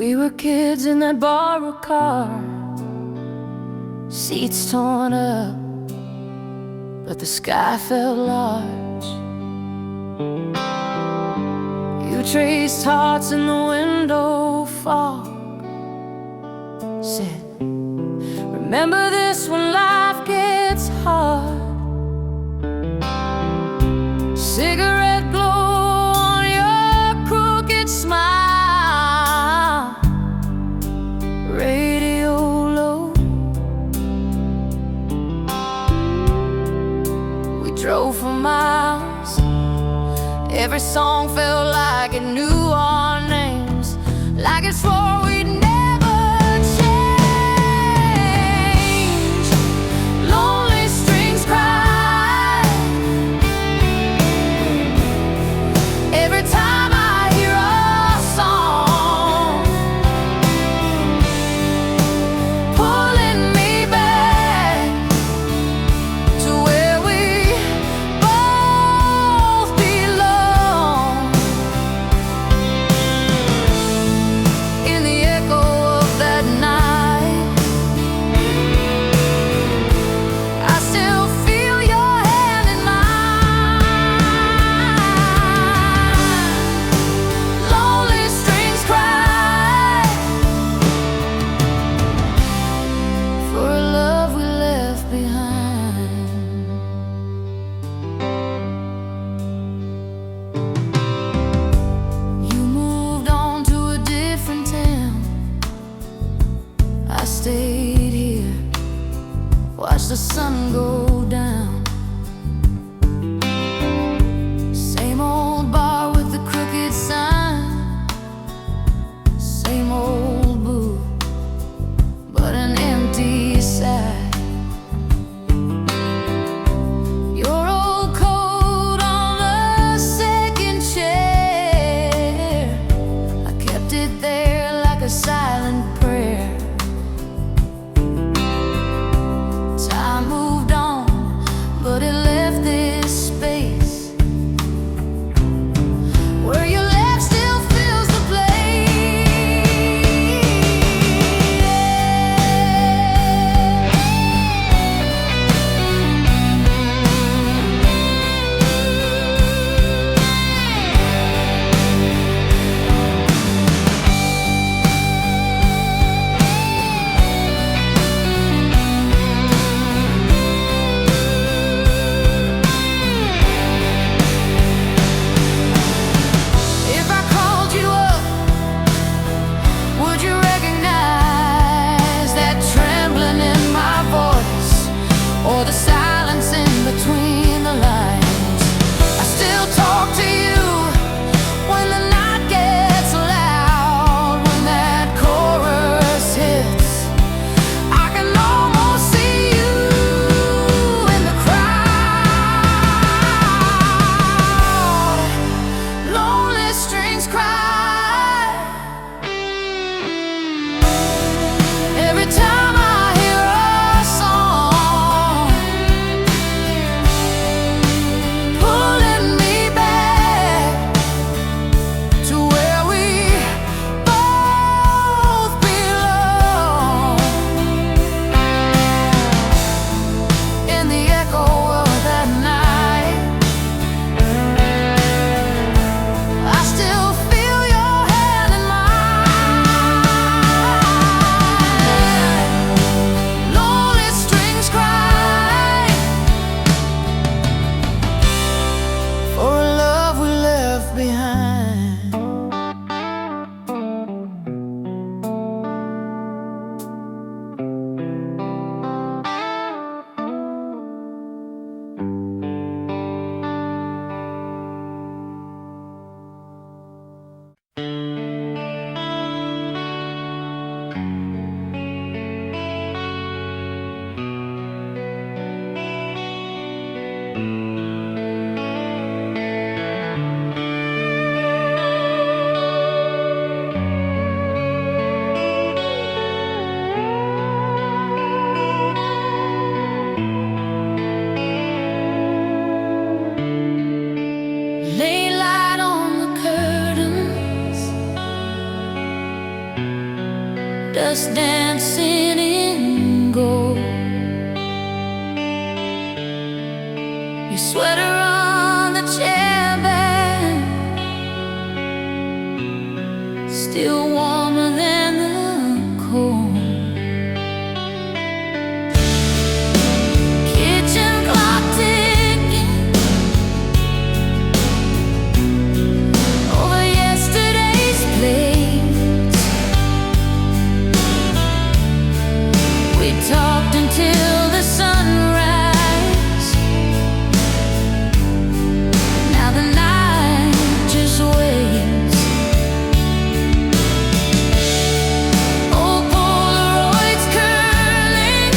We were kids in that borrowed car, seats torn up, but the sky felt large. You traced hearts in the window fog, said, remember this when life gets hard. Cigarette glow on your crooked smile, radio low. We drove for miles, every song felt like it knew our names, like it swore we'd never change. Lonely strings cry every time I hear a song, pulling me back to where we both belong. In the echo of that night, I still feel your hand in mine. Lonely strings cry for a love we left behind. You moved on to a different town, I stayed here, watched the sun go down. Same old bar with the crooked sign, same old booth, but an empty side. Your old coat on the second chair, I kept it there like a silent prayer. Time moved on, chair bed, still warmer than the cold. Kitchen clock ticking over yesterday's plates. We talked until the sunrise. Now the night just waits. Old Polaroids curling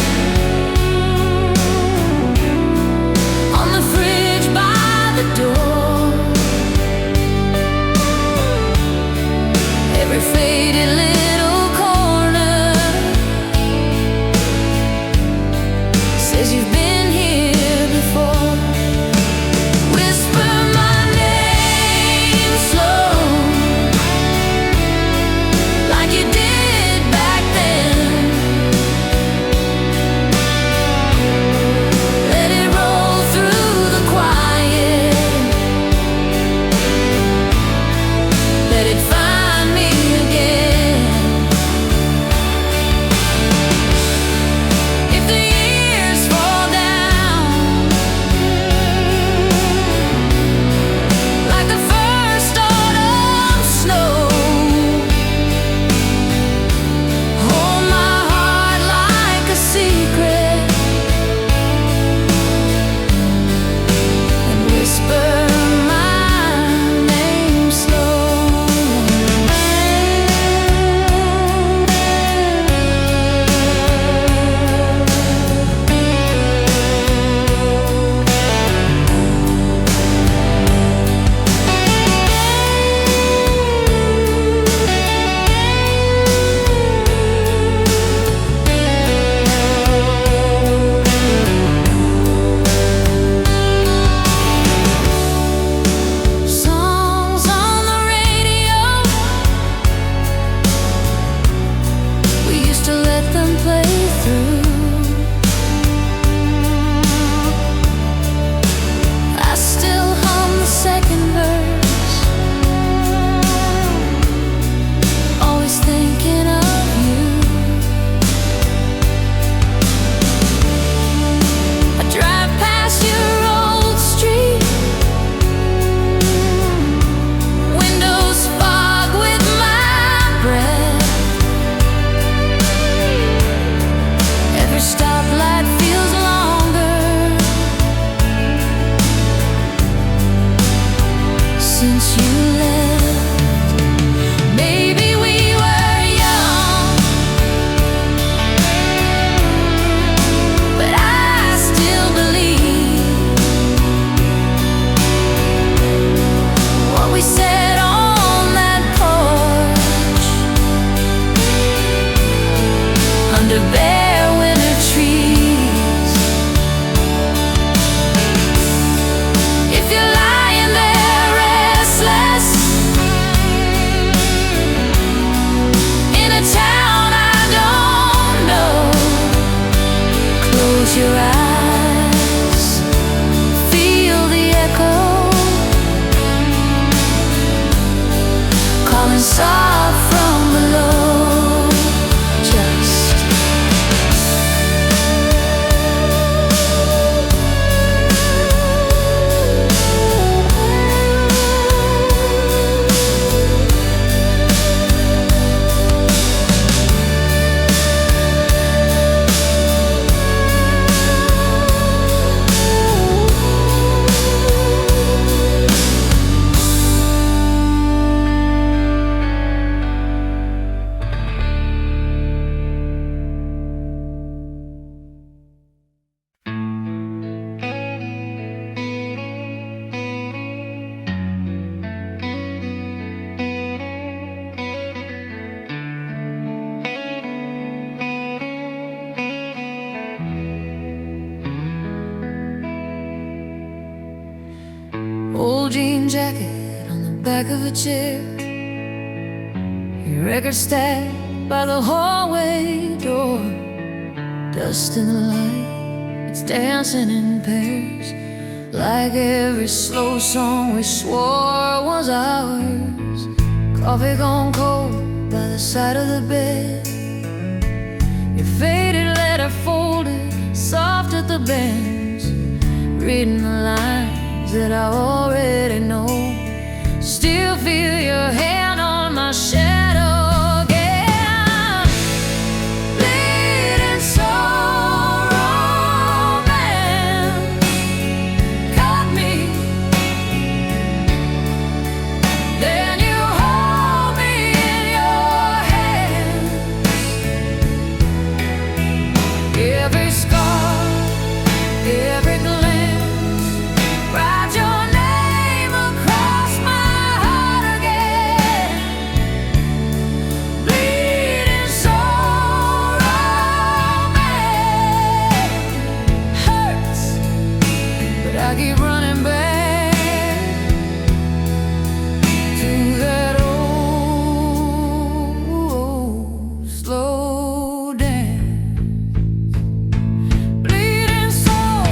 on the fridge by the door. Every faded little corner says you've been here before. Whisper my name slow, like you did back then. Let it roll through the quiet. Let it find me again. If the years fall down like the first autumn snow, hold my heart like a secret and whisper my name slow. Songs on the radio, we used to let them play through. I still hum the second verse, always thinking of you. I drive past your old street, windows fog with my breath. Every stoplight feels longer since you left. Maybe we were young, but I still believe what we said on that porch under bare winter trees. If you're lying there restless in a town I don't know, close your eyes, feel the echo calling soft from below. Just old jean jacket on the back of a chair, your record stacked by the hallway door. Dust in the light, it's dancing in pairs like every slow song we swore was ours. Coffee gone cold by the side of the bed, your faded letter folded soft at the bends, reading the lines that I already know. Still feel your hand on my shadow again. Bleeding soul romance cut me. Then you hold me in your hands. Every scar, every glance, write your name across my heart again. Bleeding soul romance hurts, but I keep running back to that old slow dance. Bleeding soul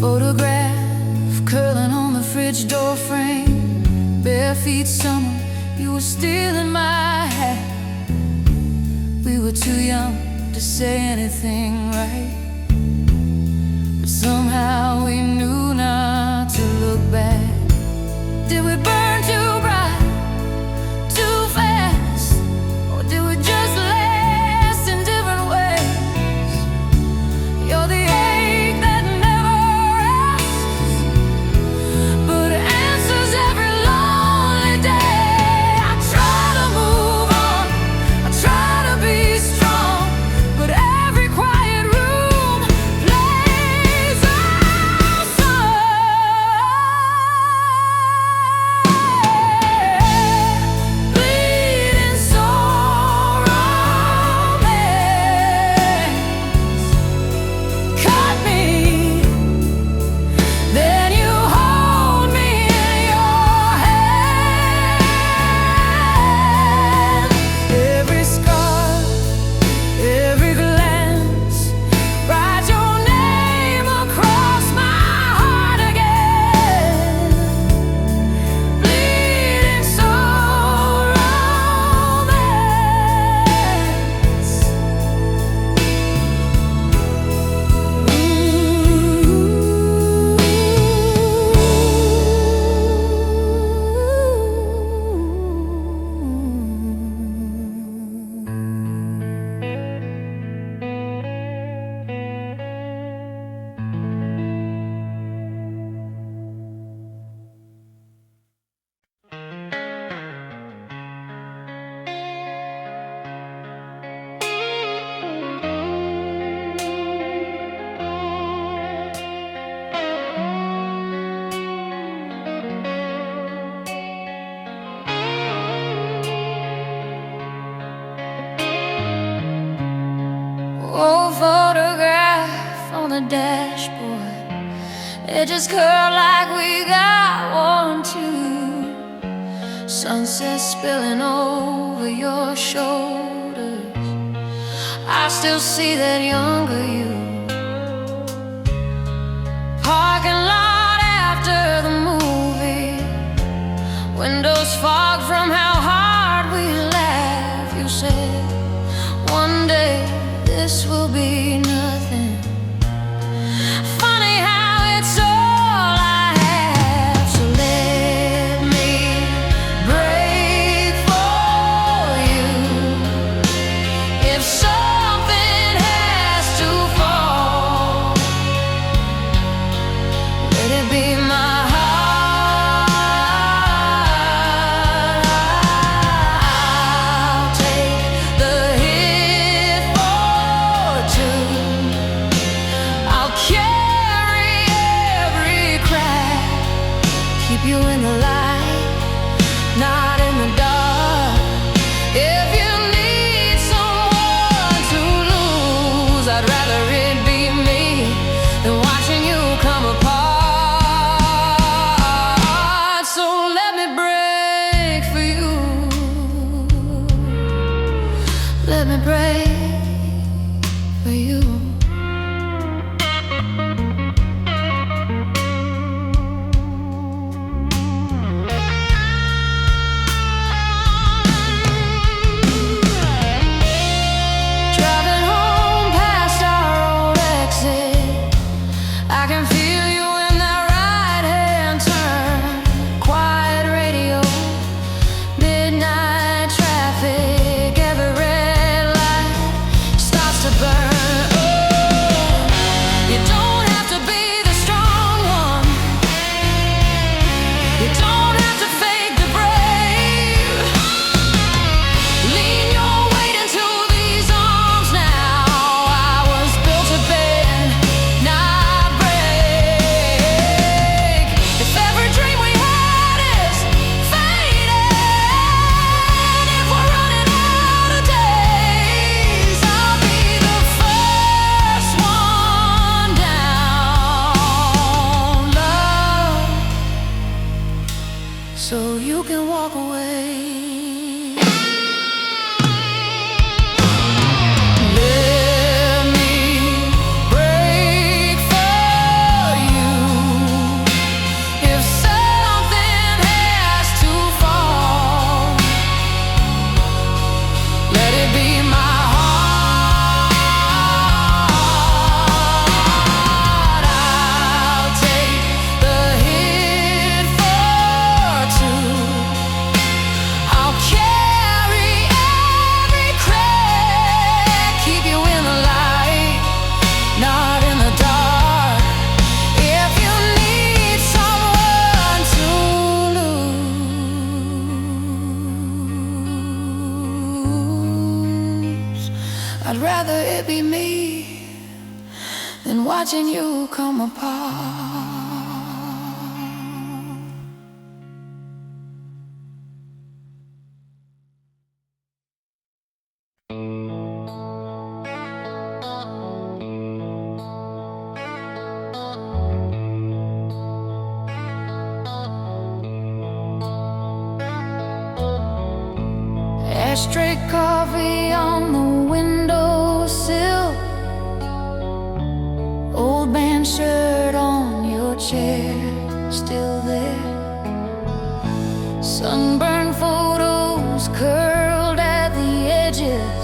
photograph curling on the fridge door frame, bare feet summer, you were still in my hat. We were too young to say anything right, but somehow we knew not to look back. Did we burn too bright, too fast, or did we just last in different ways? You're the ache that never rests, but answers every lonely day. I try to move on, I try to be strong, but every quiet room plays our song. Bleeding soul romance cut me. Then you hold me in your hand. Every scar, every glance, write your name across my heart again. Bleeding soul romance. Old photograph on the dashboard, it just curled like we got one too. Sunset spilling over your shoulders, I still see that younger you. Parking lot after the movie, windows fogged from how hard we laughed. You said, one day this will be nothing. Funny how it's all I have. So let me break for you. If something has to fall, rather it be me than watching you come apart. Ashtray coffee on the windowsill, old band shirt on your chair, still there. Sunburned photos curled at the edges.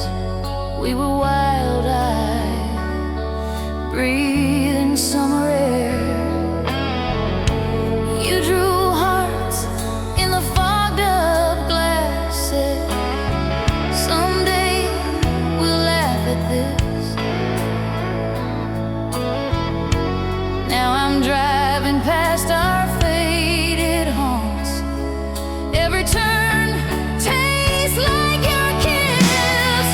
We were wild-eyed, breathing summer air. You drew hearts in the fogged-up glasses. Someday we'll laugh at this. Now I'm driving past our faded haunts. Every turn tastes like your kiss.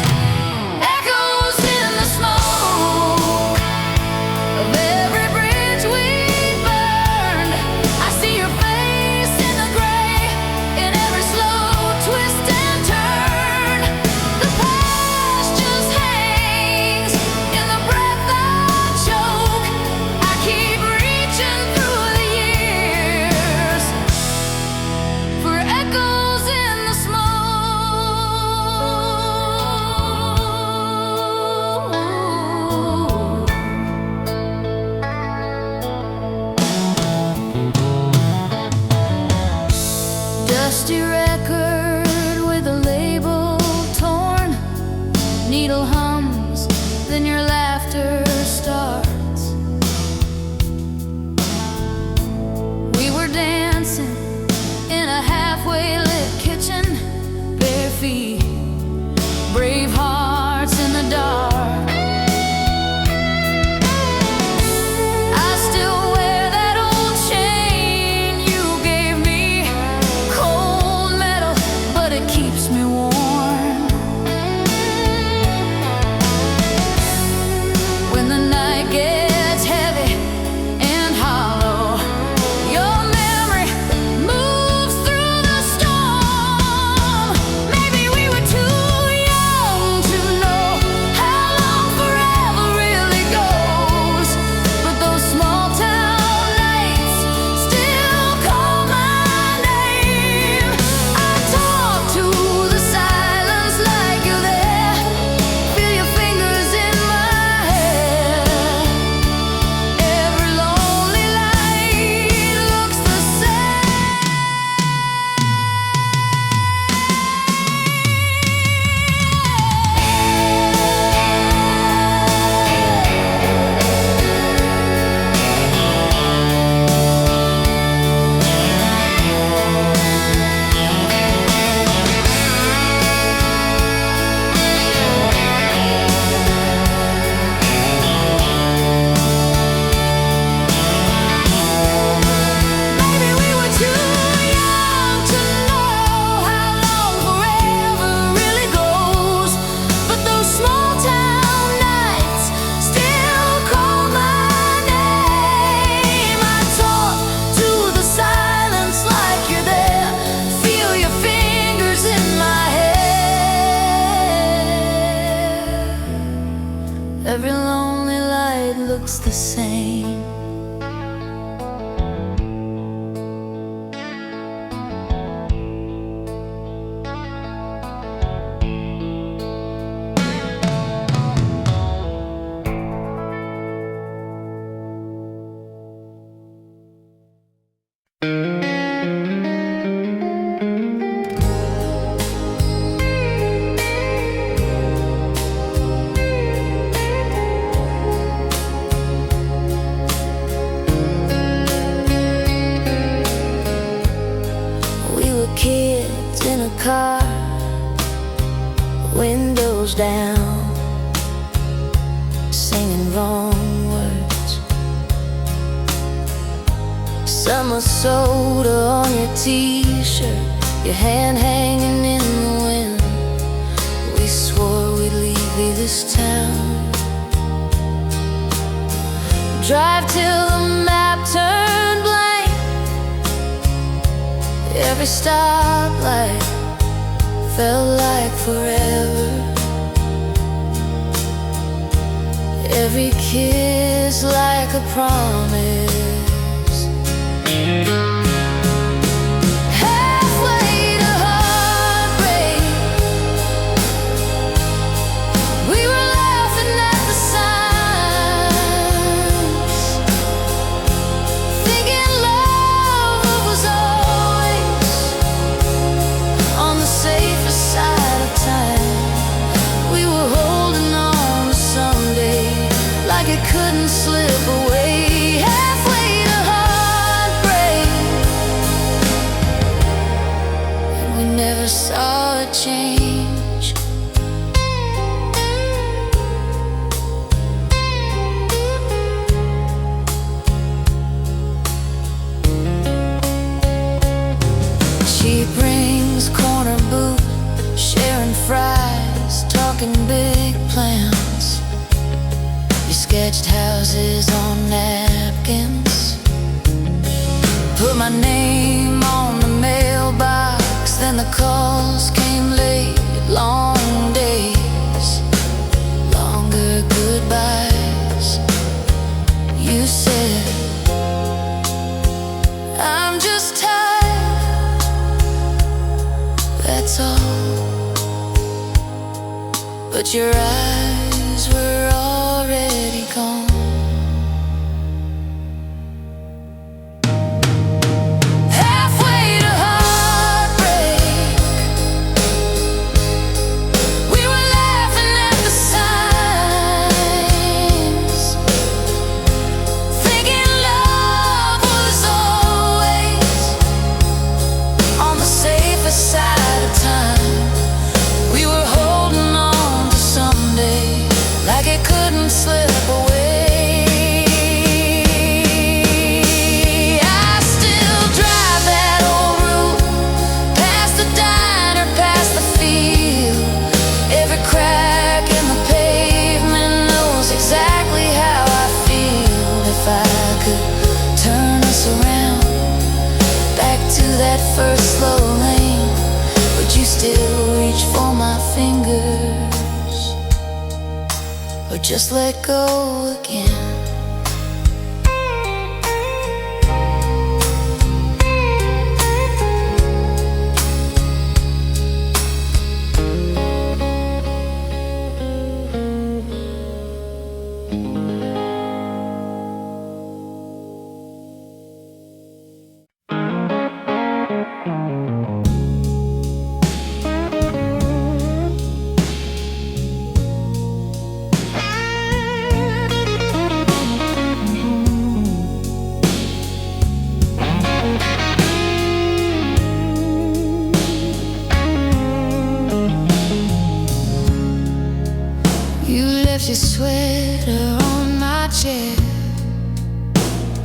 Echoes in the smoke of every bridge we burned. I see your face in the gray, in every slow twist and turn. The past just hangs in the breath I choke. I keep reaching through the years for echoes in the smoke. Dusty record with a label torn. Needle hums, then your laughter starts. We were dancing in a halfway lit kitchen, bare feet, brave hearts in the dark. I still wear that old chain you gave me, cold metal, but it keeps me warm. When the night gets heavy and hollow, your memory moves through the storm. Maybe we were too young to know how long forever really goes, but those small town nights still call my name. I talk to the silence like you're there. Feel your fingers in my hair. Every lonely light looks the same. Maybe we were too young to know how long forever really goes, but those small town nights still call my name. I talk to the silence like you're there. Feel your fingers in my hair. Every lonely light looks the same. We were kids in a car, windows down, singing wrong words. Summer soda on your t-shirt, your hand hanging in the wind. We swore we'd leave this town, drive till the map turned blank. Every stoplight felt like forever. Every kiss like a promise. Halfway to heartbreak, we were laughing at the signs, thinking love was always on the safer side of time. We were holding on to someday like it couldn't slip away. Halfway to heartbreak, and we never saw a change. Cheap rings, corner booth, sharing fries, talking big plans. We sketched houses on napkins, put my name on the mailbox. Then the calls came late, long days, longer goodbyes. You said, I'm just tired, that's all. But your eyes were already gone. Halfway to heartbreak, we were laughing at the signs, thinking love was always on the safer side of time. We were holding on to someday like it couldn't slip away. I still drive that old route, past the diner, past the field. Every crack in the pavement knows exactly how I feel. If I could turn us around, back to that first slow lane, would you still reach for my fingers, or just let go again? You left your sweater on my chair.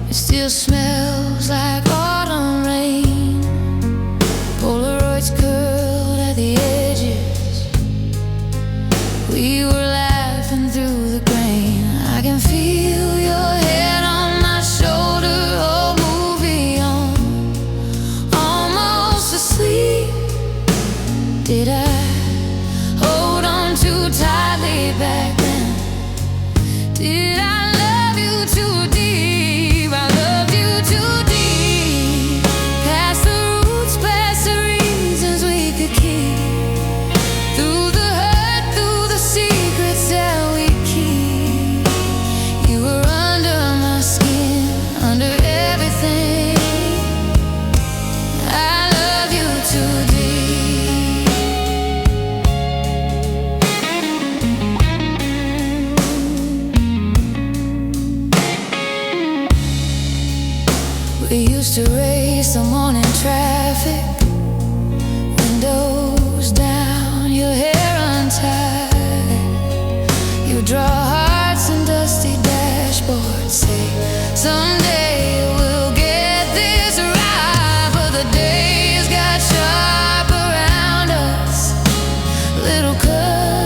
It still smells like autumn rain. Polaroids curled at the edges. We were laughing through the grain. I can feel your head on my shoulder. Old movie on, almost asleep. Did I hold on too tightly back then? Did I love you too deep? I loved you too deep. Past the roots, past the reasons we could keep. Through the hurt, through the secrets that we keep. You were under my skin, under everything. I love you too deep. We used to race the morning traffic, windows down, your hair untied. You draw hearts and dusty dashboards, say someday we'll get this right. But the days got sharp around us, little cuts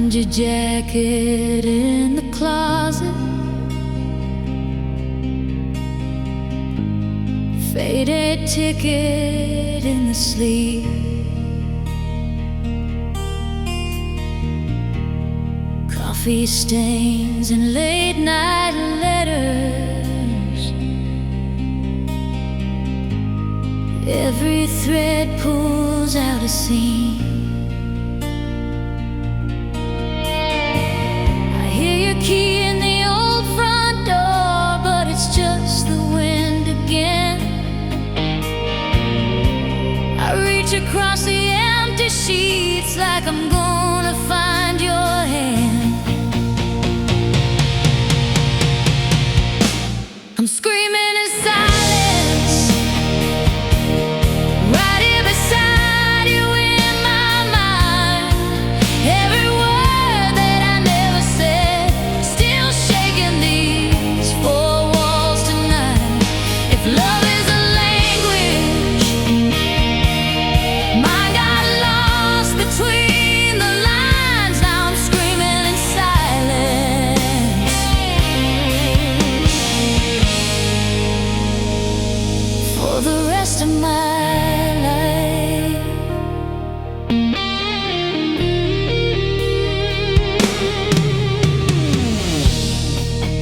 Found your jacket in the closet, faded ticket in the sleeve. Coffee stains and late night letters. Every thread pulls out a seam. I hear your key in the old front door, but it's just the wind again. I reach across the empty sheets like I'm gonna find your hand. I'm screaming in silence, right here beside you in my mind. Every word that I never said, still shaking these four walls tonight. If love is a language, mine got lost between the lines. Now I'm screaming in silence. For the rest of my life.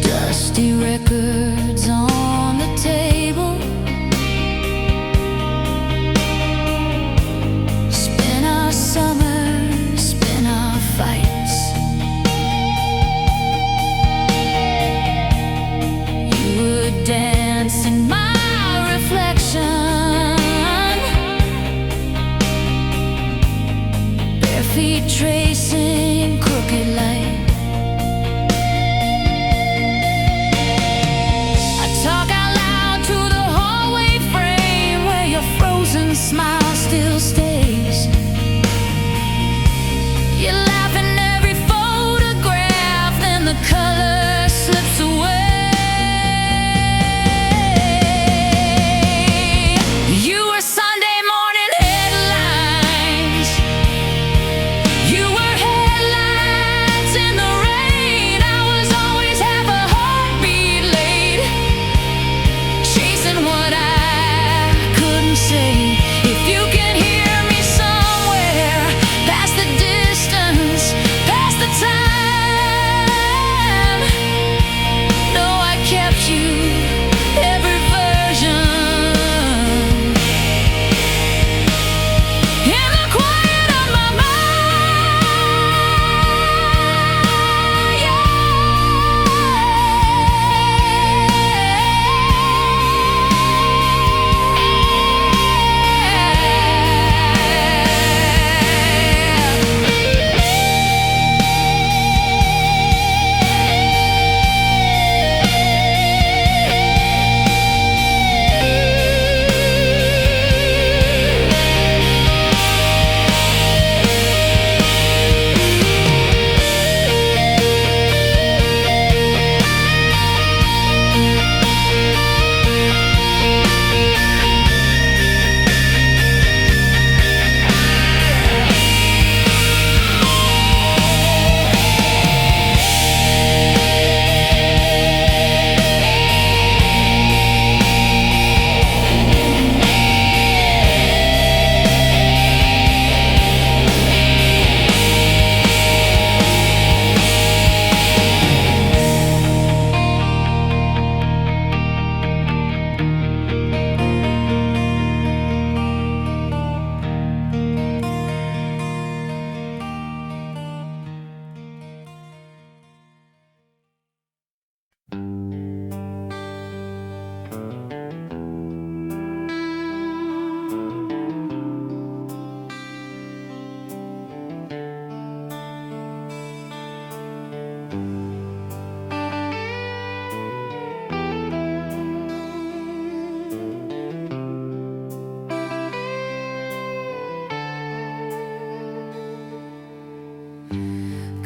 Dusty records on the table, spin our summers, spin our fights. You would dance in my reflection, bare feet tracing crooked light. I talk out loud to the hallway frame where your frozen smile still stays. You laugh in every photograph, then the color slips away. You were Sunday morning headlines. You were headlines in the rain. I was always half a heartbeat late, chasing what I couldn't say. If you can hear me somewhere, past the distance, past the time, know I kept you every version. In the quiet of my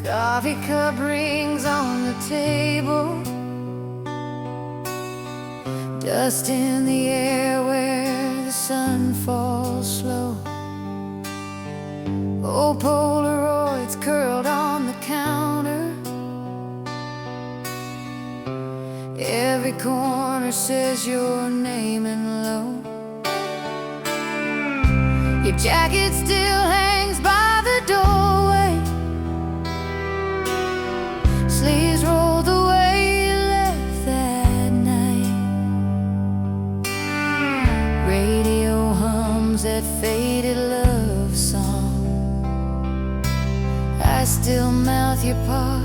coffee cup rings on the table, dust in the air where the sun falls slow. Old Polaroids curled on the counter. says your name in low. Your jacket still hangs by the doorway. Sleeves roll the way you left that night. Radio hums that faded love song. I still mouth your part.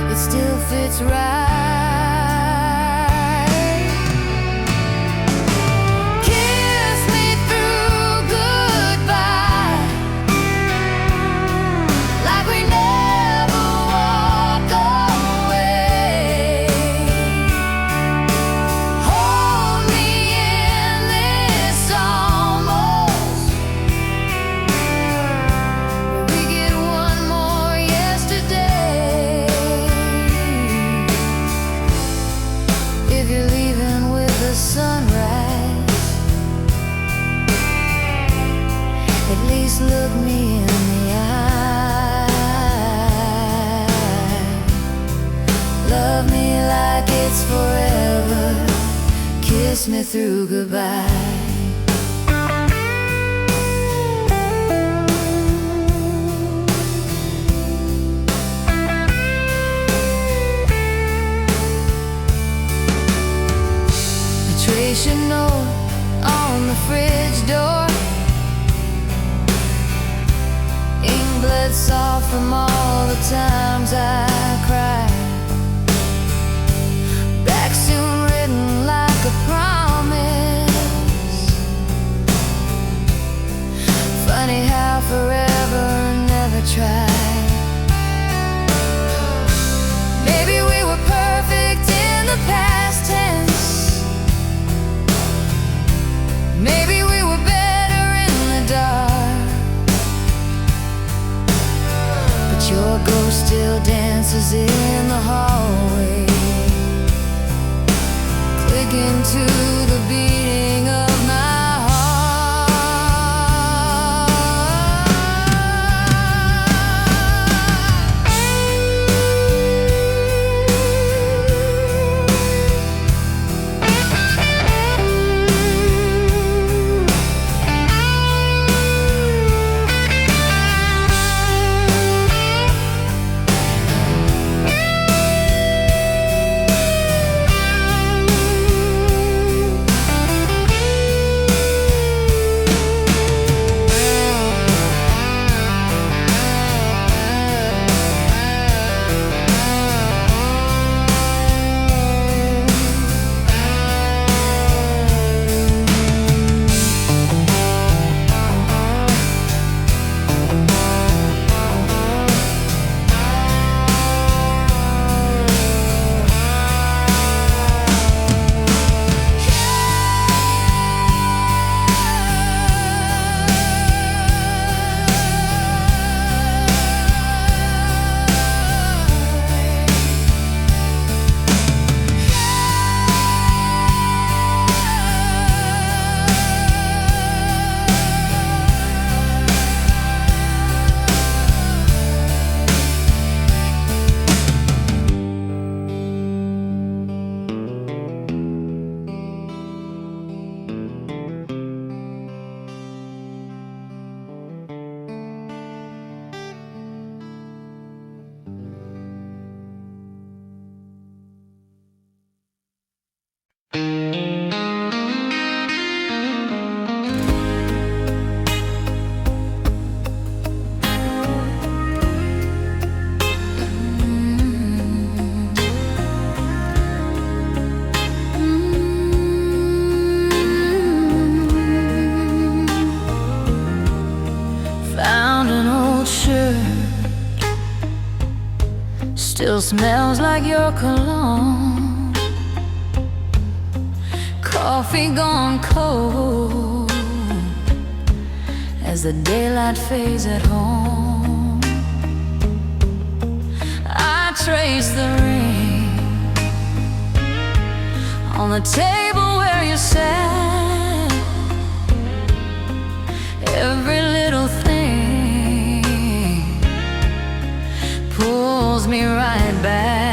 It still fits right. Look me in the eye. Love me like it's forever. Kiss me through goodbye. I trace your note on the fridge door. Blood soft from all the times I cried. Back soon written like a promise. Funny how forever never tried. Maybe we were perfect in the past tense. Maybe we were better in the dark. Your ghost still dances in the hallway, clicking to the beating of my still smells like your cologne. Coffee gone cold as the daylight fades at home. I trace the ring on the table where you sat. Every little thing pulls me right back.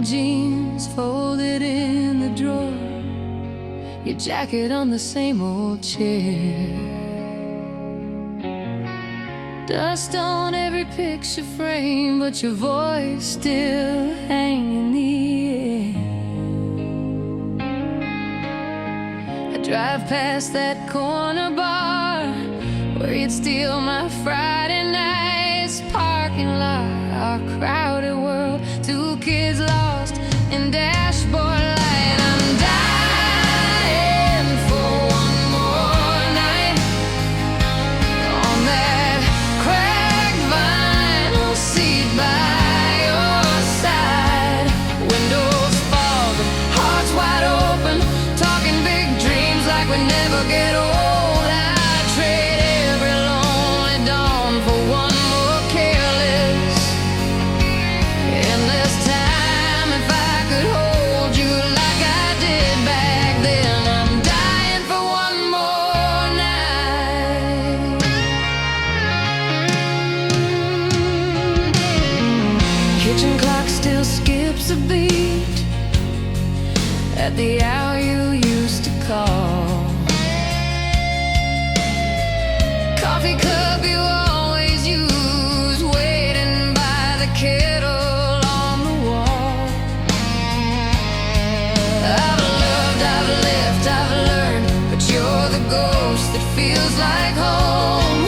jeans folded in the drawer, your jacket on the same old chair. Dust on every picture frame, but your voice still hanging in the air. I drive past that corner bar where you'd steal my Friday nights. Parking lot, our crowded world, two kids lost in dashboard light. I'm dying for one more night on that cracked vinyl seat by your side. Windows fog, hearts wide open, talking big dreams like we never get old. I'd trade every lonely dawn for one more careless, endless time. If I could hold you like I did back then, I'm dying for one more night. Kitchen clock still skips a beat at the hour you used to call. Coffee cup you always use, waiting by the kettle on the wall. I've loved, I've left, I've learned, but you're the ghost that feels like home.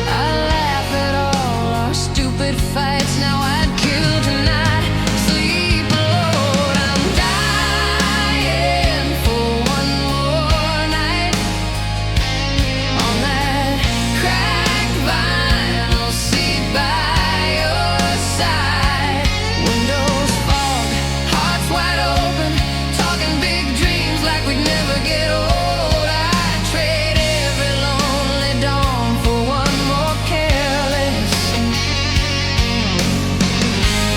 I laugh at all our stupid fights, now I'd kill tonight, sleep alone. I'm dying for one more night on that cracked vinyl seat by your side. Windows fog, hearts wide open, talking big dreams like we'd never get old. I'd trade every lonely dawn for one more careless.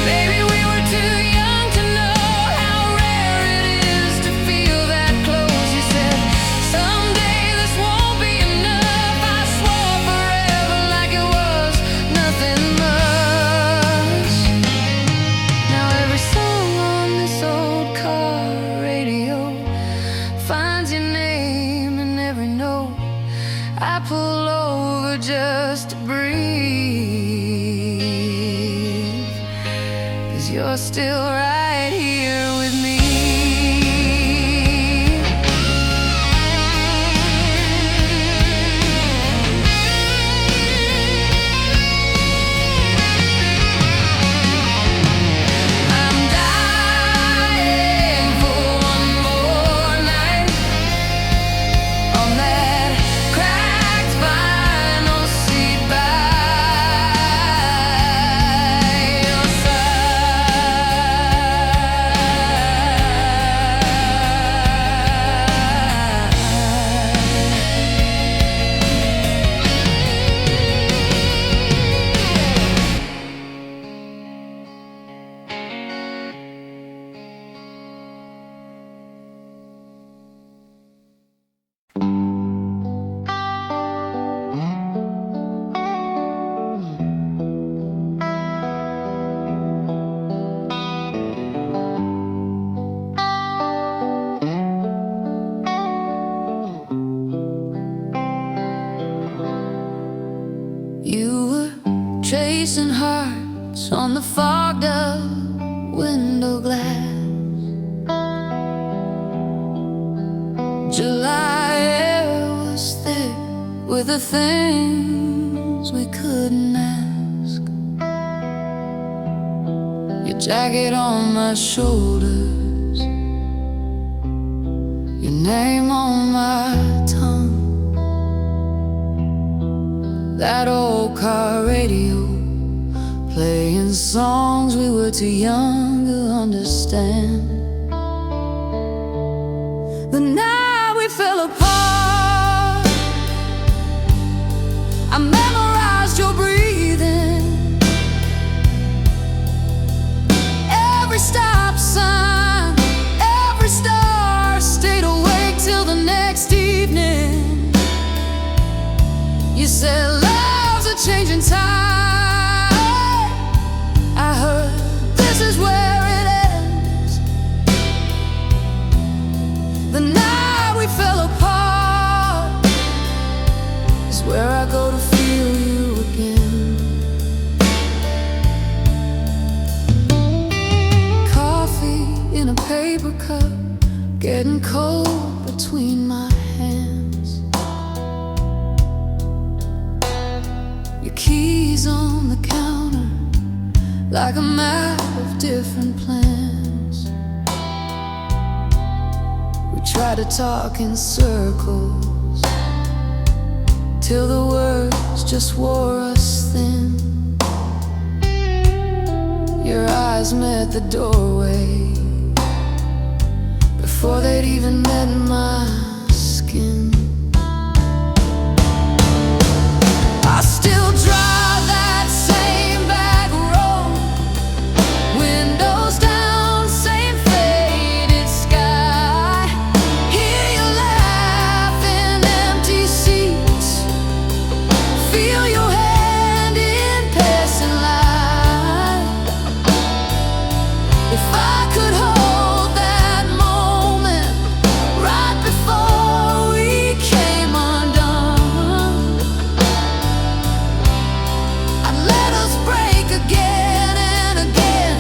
Maybe we were too young to know how rare it is to feel that close. You said, someday this won't be enough. I swore forever like it was nothing much. Now every song on this old car radio finds your name in every note. I pull over just to breathe, 'cause you're still right here with me. I'm dying for one more night on that cracked vinyl seat by your You were tracing hearts on the fogged up window glass. July air was thick with the things we couldn't ask. Your jacket on my shoulders, your name on my tongue. That old car radio playing songs we were too young to understand. The night we fell apart, I memorized your breathing, every stop sign, every star. Stayed awake till the next evening. You said love's a changing tide. I heard this is where it ends. where I go to feel you again. Coffee in a paper cup, getting cold between my hands. Your keys on the counter, like a map of different plans. We try to talk in circles till the words just wore us thin. Your eyes met the doorway before they'd even met my skin. I still drive that same back road, windows down, same faded sky. Hear you laugh in empty seats, feel your hand in passing light. If I could hold that moment right before we came undone, I'd let us break again and again,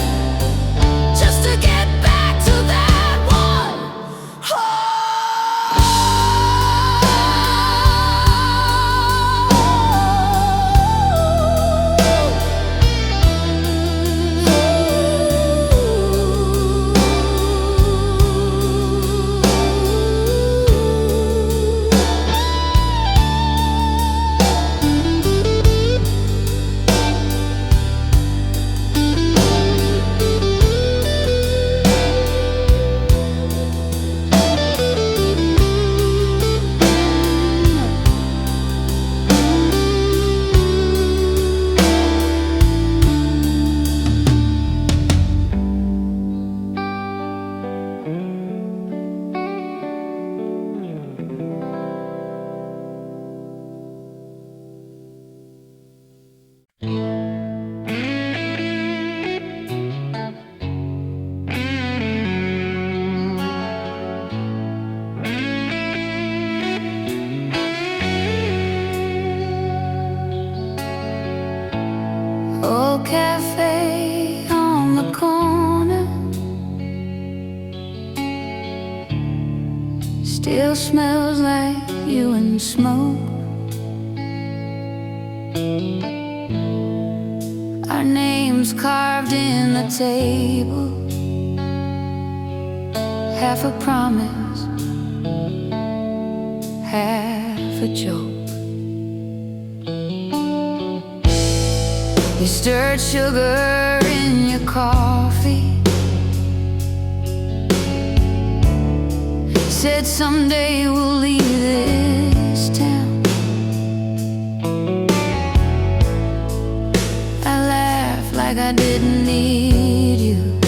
just to get back to that one. Old cafe on the corner still smells like you and smoke. Our names carved in the table, half a promise, half a joke. You stirred sugar in your coffee, said someday we'll leave this town. I laughed like I didn't need you,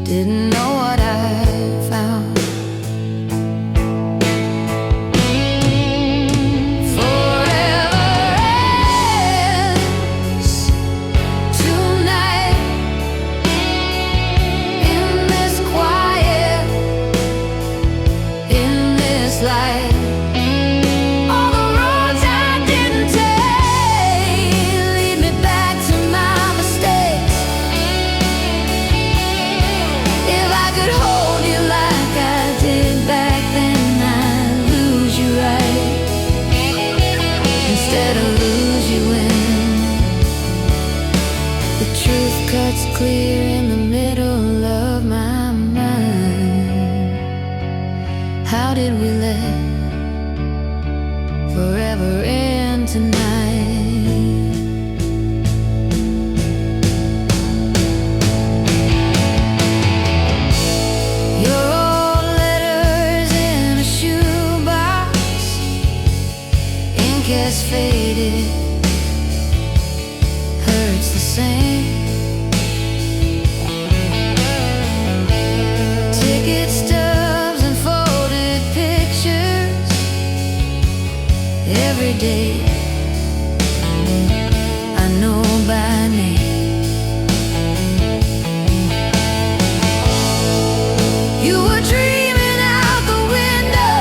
didn't know what I found. Like all the roads I didn't take lead me back to my mistakes. If I could hold you like I did back then, I'd lose you right instead of lose you when the truth cuts clear in the middle of my mind. How did we let forever end tonight? Your old letters in a shoebox, ink has faded, hurts the same. Ticket stubs and folded pictures every day I know by name. You were dreaming out the window,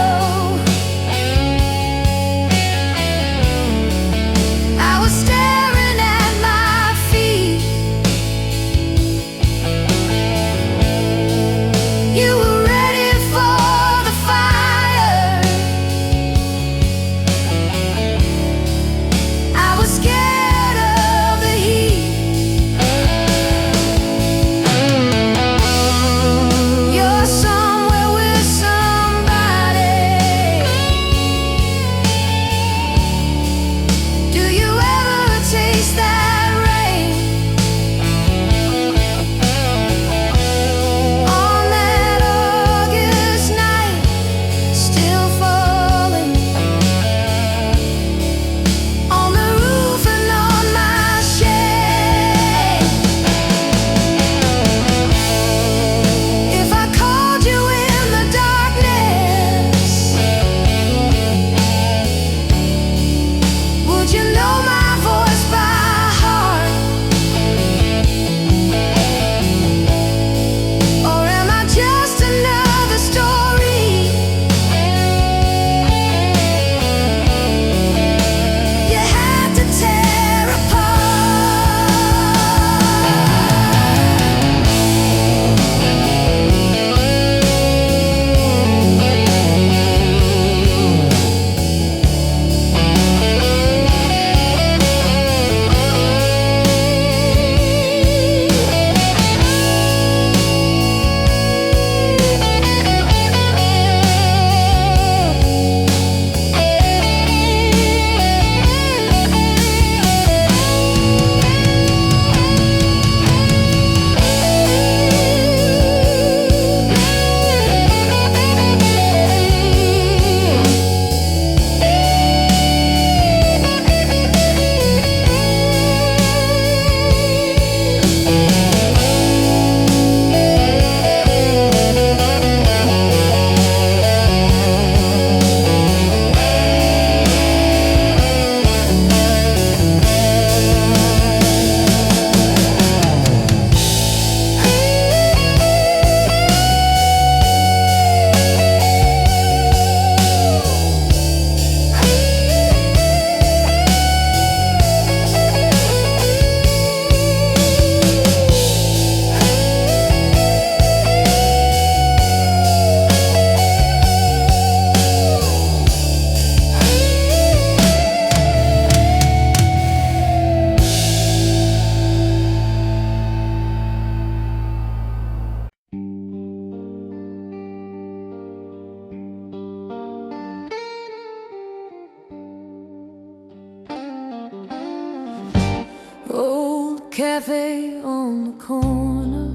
cafe on the corner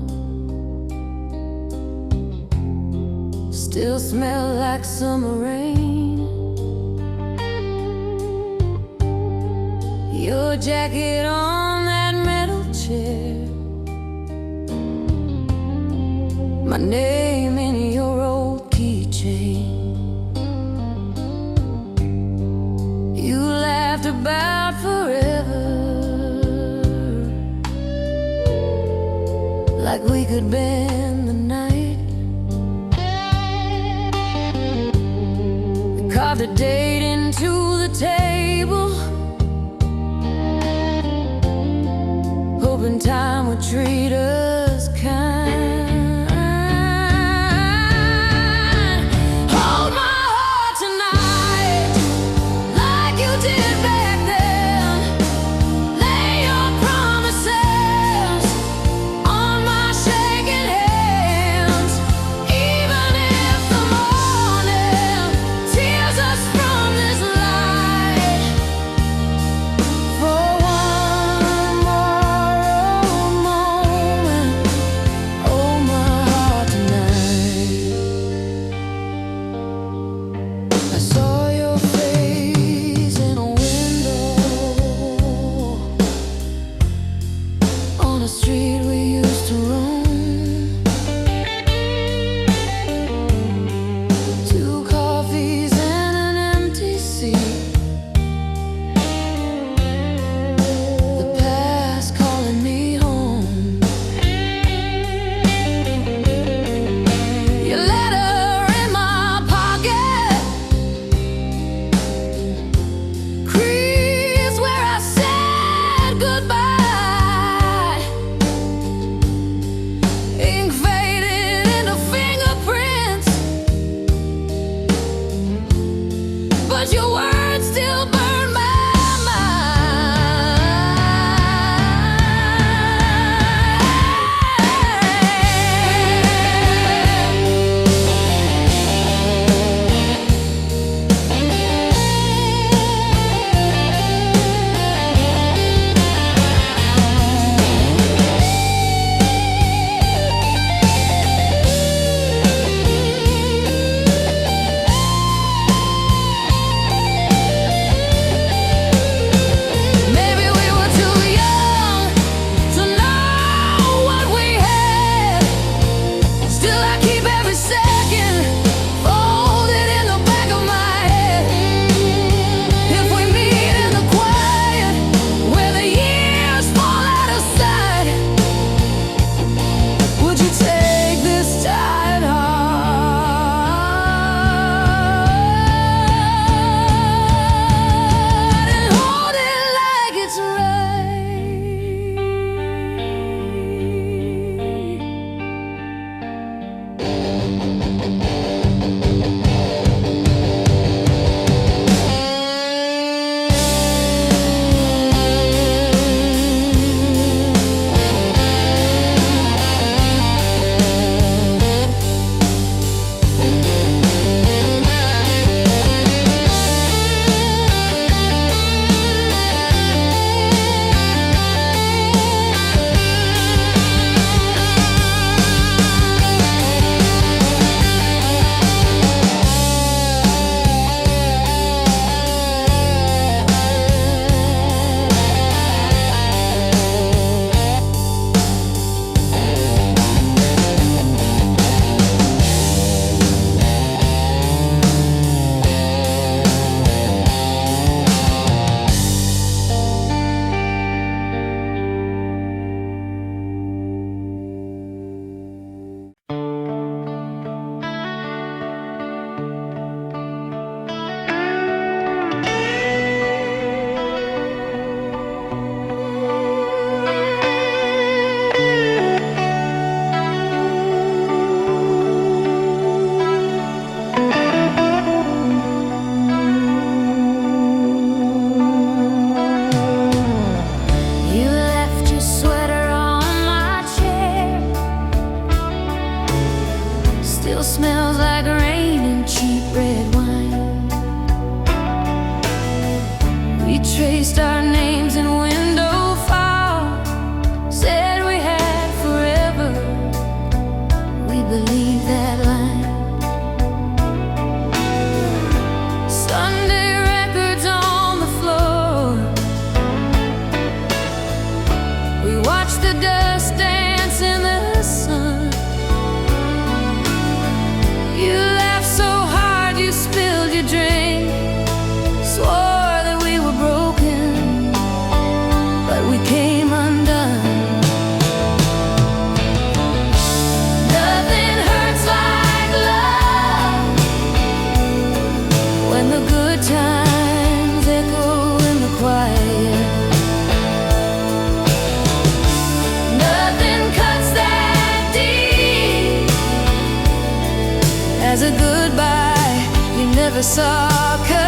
still smell like summer rain. Your jacket on that metal chair, my name in your old keychain. You laughed about forever, like we could bend the night. We carved a date into the table, hoping time would treat us kind. Hold my heart tonight, like you did back then. Lay your promises on my shaking hands. Even if the morning tears us from this light, for one more moment, oh my heart tonight. I saw your face in a window on a street we used to roam. Two coffees and an empty seat, the past calling me home. Your letter in my pocket, crease where I said goodbye. Ink faded into fingerprints, but your words still burn my Maybe we were too young to know what we had. Still I keep every second folded in the back of my head. If we meet in the quiet where the years fall out of sight, would you take this tired heart and hold it like it's right? You left your sweater on my chair, still smells like rain and cheap red wine. We traced our names in window file, a sucker.